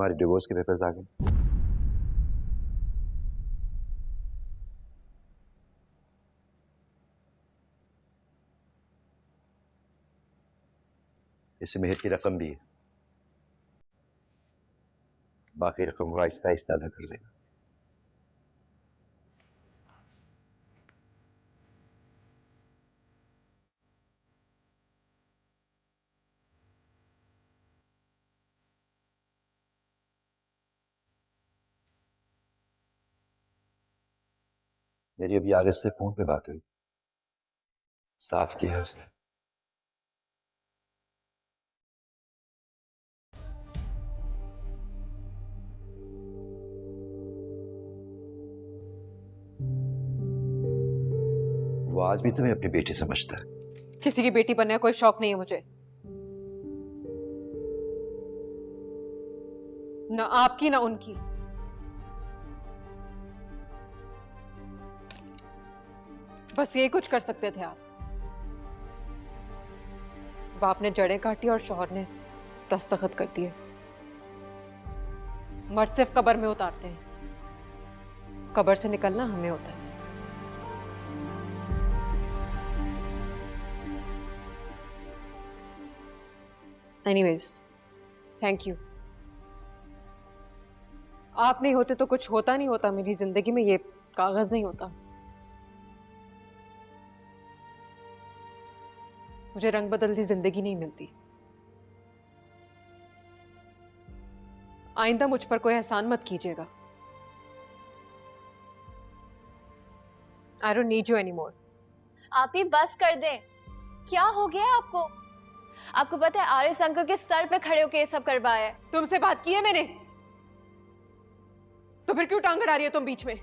तुम्हारे डिवोर्स के पेपर्स आ गए। इसमें मेहर की रकम भी है, बाकी रकम वो आहिस्ता आहिस्ता अदा कर लेना। मेरी अभी आरिस से फोन पे बात हुई, साफ किया है उसने। वो आज भी तुम्हें अपनी बेटी समझता है। किसी की बेटी बनने का कोई शौक नहीं है मुझे, ना आपकी ना उनकी। बस यही कुछ कर सकते थे आप। बाप ने जड़ें काटी और शौहर ने दस्तखत कर दिए। मर्द सिर्फ कब्र में उतारते हैं, कब्र से निकलना हमें होता है। Anyways, thank you. आप नहीं होते तो कुछ होता नहीं होता मेरी जिंदगी में, ये कागज नहीं होता। मुझे रंग बदलती जिंदगी नहीं मिलती। आइंदा मुझ पर कोई एहसान मत कीजिएगा। I don't need you anymore. आप ही बस कर दें। क्या हो गया आपको? आपको पता है आरिस अंकल के सर पे खड़े होके ये सब करवाया है। तुमसे बात की है मैंने, तो फिर क्यों टांग अड़ा रही हो तुम बीच में?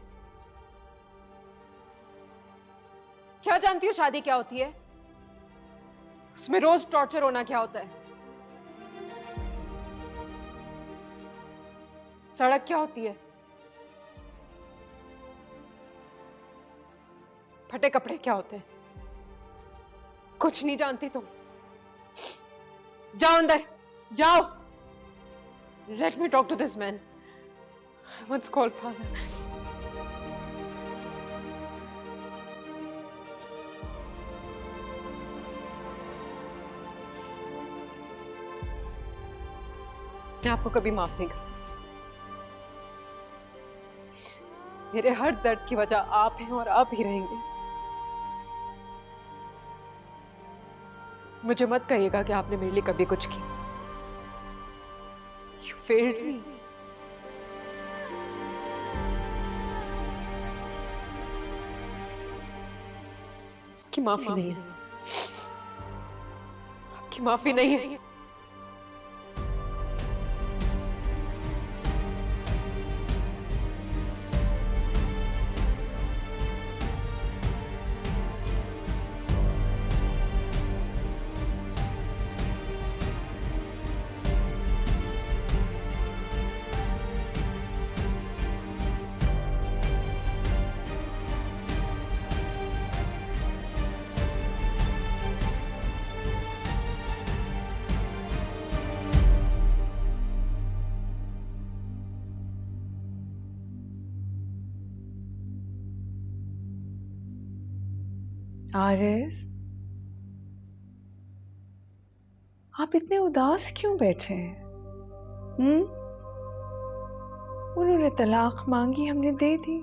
क्या जानती हो शादी क्या होती है? उसमें रोज टॉर्चर होना क्या होता है? सड़क क्या होती है? फटे कपड़े क्या होते हैं? कुछ नहीं जानती तुम। जाओ अंदर, जाओ। Let me talk to this man. I once called father. मैं आपको कभी माफ नहीं कर सकती। मेरे हर दर्द की वजह आप हैं और आप ही रहेंगे। मुझे मत कहिएगा कि आपने मेरे लिए कभी कुछ किया। You failed me. इसकी माफी नहीं है, आपकी माफी नहीं है। आरिफ, आप इतने उदास क्यों बैठे हैं? उन्होंने तलाक मांगी, हमने दे दी।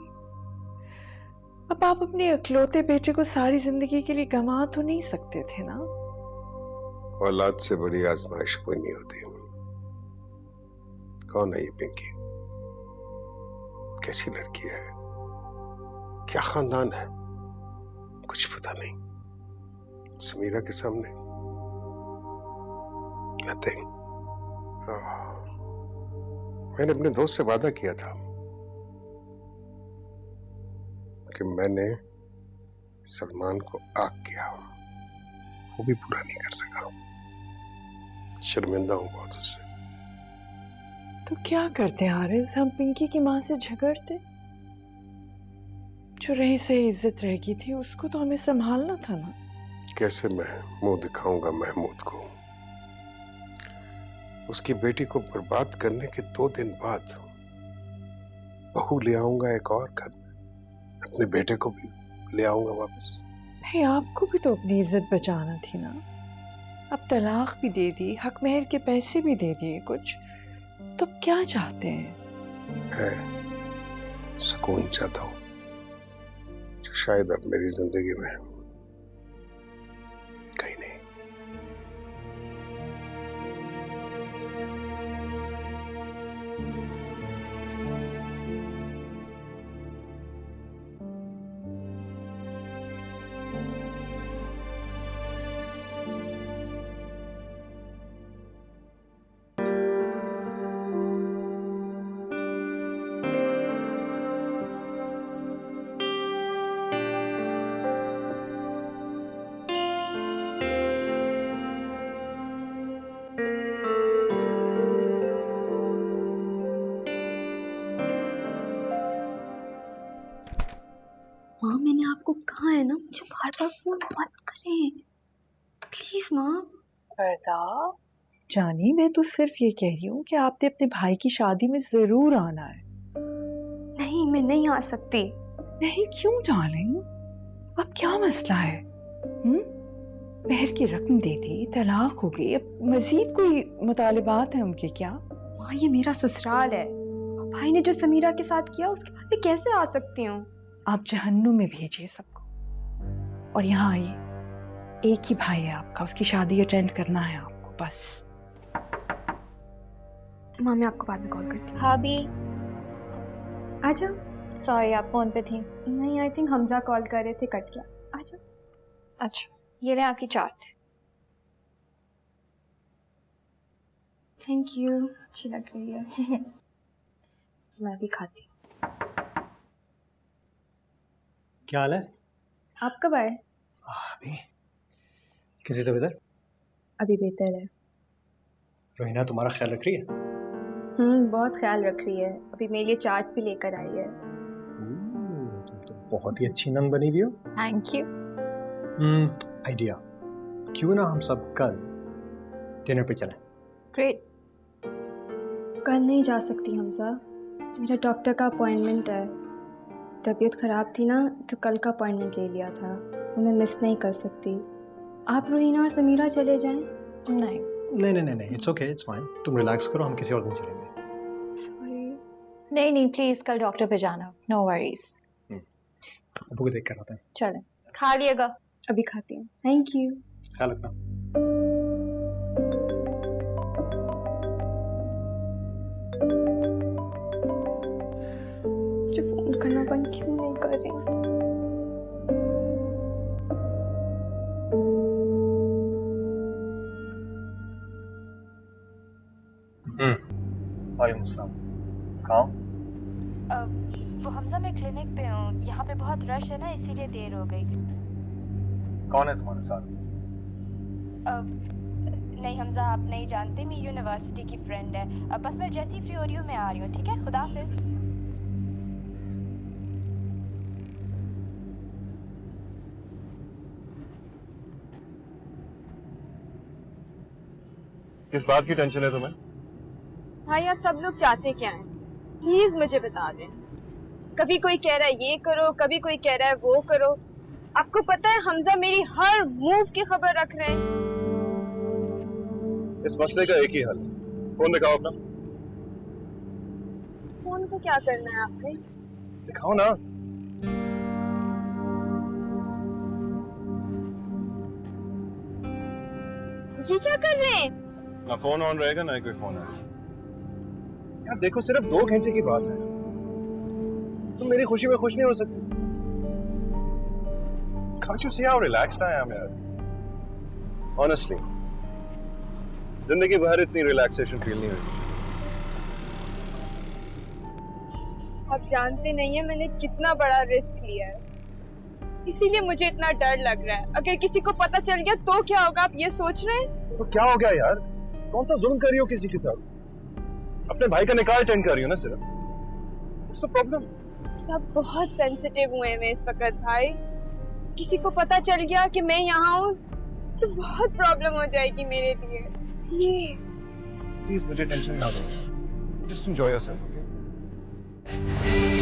अब आप अपने इकलौते बेटे को सारी जिंदगी के लिए गंवा तो नहीं सकते थे ना? औलाद से बड़ी आजमाइश कोई नहीं होती। कौन है ये पिंकी? कैसी लड़की है? क्या खानदान है? कुछ पता नहीं। समीरा के सामने नथिंग। मैंने अपने दोस्त से वादा किया था कि मैंने सलमान को आग किया, वो भी पूरा नहीं कर सका। शर्मिंदा हूं बहुत उससे। तो क्या करते आरिफ? हम पिंकी की माँ से झगड़ते? जो रही सही इज्जत रह गई थी उसको तो हमें संभालना था ना। कैसे मैं मुंह दिखाऊंगा महमूद को? उसकी बेटी को बर्बाद करने के 2 दिन बाद बहू ले आऊंगा एक और घर में, अपने बेटे को भी ले आऊंगा वापस। भाई आपको भी तो अपनी इज्जत बचाना थी ना। अब तलाक भी दे दी, हक महर के पैसे भी दे दिए कुछ, तो क्या चाहते हैं? है सुकून चाहता हूं जो शायद अब मेरी जिंदगी में कहीं नहीं। माँ मैंने आपको कहा है ना, मुझे बार बार फोन मत करें प्लीज माँ। पर्दा जानी, मैं तो सिर्फ ये कह रही हूँ कि आपने अपने भाई की शादी में जरूर आना है। नहीं मैं नहीं आ सकती। नहीं क्यों डार्लिंग, अब क्या मसला है? महर की रकम दे दी, तलाक हो गई, अब मजीद कोई मुतालिबात हैं उनके क्या? माँ ये मेरा ससुराल है, और भाई ने जो समीरा के साथ किया उसके बाद मैं कैसे आ सकती हूँ? आप जहन्नुम में भेजिए सबको, और यहाँ आइए। एक ही भाई है आपका, उसकी शादी अटेंड करना है आपको बस। माँ मैं आपको बाद में कॉल करती हूँ। भाभी आ जाओ। सॉरी आप फोन पे थी। नहीं आई थिंक हमजा कॉल कर रहे थे, कट गया। आ जाओ। अच्छा ये रहे आपकी चाट। थैंक यू, अच्छी लग रही है। मैं भी खाती हूँ। क्या हाल है? आप कब आए? अभी किसी तो इधर अभी बेहतर है। रोहिना तुम्हारा ख्याल रख रही है? बहुत ख्याल रख रही है, अभी मेरे लिए चाट भी लेकर आई है। तुम तो बहुत ही अच्छी नन बनी हुई हो। Thank you. आइडिया, क्यों ना हम सब कल डिनर पे चलें? ग्रेट। कल नहीं जा सकती हमजा, मेरा डॉक्टर का अपॉइंटमेंट है। तबीयत ख़राब थी ना तो कल का अपॉइंटमेंट ले लिया था, वो मैं मिस नहीं कर सकती। आप रोहिना और समीरा चले जाएं। नहीं नहीं, इट्स ओके, इट्स फाइन। तुम रिलैक्स करो, हम किसी और दिन चलेंगे। सॉरी। नहीं प्लीज कल डॉक्टर पे जाना, नो वरीज। अबू को देख कर आता है। चलें, खा लिएगा। अभी खाती हूँ। Thank you. ख्याल रखना। मुझे फोन करना बंद क्यों नहीं कर रही? वालेकुम अस्सलाम। कहाँ? वो हमजा मैं क्लिनिक पे हूँ, यहाँ पे बहुत रश है ना इसीलिए देर हो गई। कौन है तुम्हारे साथ? नहीं हमजा आप नहीं जानते, मेरी यूनिवर्सिटी की फ्रेंड है। बस मैं जैसी फ्री हो रही हूँ मैं आ रही हूँ, ठीक है? खुदा हाफिज। किस बात की टेंशन है तुम्हें? भाई आप सब लोग चाहते क्या हैं? प्लीज मुझे बता दें। कभी कोई कह रहा है ये करो, कभी कोई कह रहा है वो करो। आपको पता है हमजा मेरी हर मूव की खबर रख रहे हैं। इस मसले का एक ही हल, फोन दिखाओ अपना। फोन को क्या करना है आपने? दिखाओ ना। ये क्या कर रहे हैं? ना फोन ऑन रहेगा ना ही कोई फोन है। यार देखो, सिर्फ 2 घंटे की बात है, तुम मेरी खुशी में खुश नहीं हो सकती? Can't you see how relaxed I am यार? Honestly, जिंदगी भर इतनी रिलैक्सेशन फील नहीं हुई। आप जानते नहीं है मैंने कितना बड़ा रिस्क लिया है, इसीलिए मुझे इतना डर लग रहा है। अगर किसी को पता चल गया तो क्या होगा, आप ये सोच रहे हैं? तो क्या हो गया यार? कौन सा जुल्म कर रही हो किसी के साथ? अपने भाई का निकाह अटेंड कर रही हो ना सिर्फ। What's the problem? सब बहुत सेंसिटिव हुए हैं इस वक्त भाई। किसी को पता चल गया कि मैं यहाँ हूँ तो बहुत प्रॉब्लम हो जाएगी मेरे लिए। प्लीज मुझे टेंशन ना दो, जस्ट एंजॉय योरसेल्फ, ओके?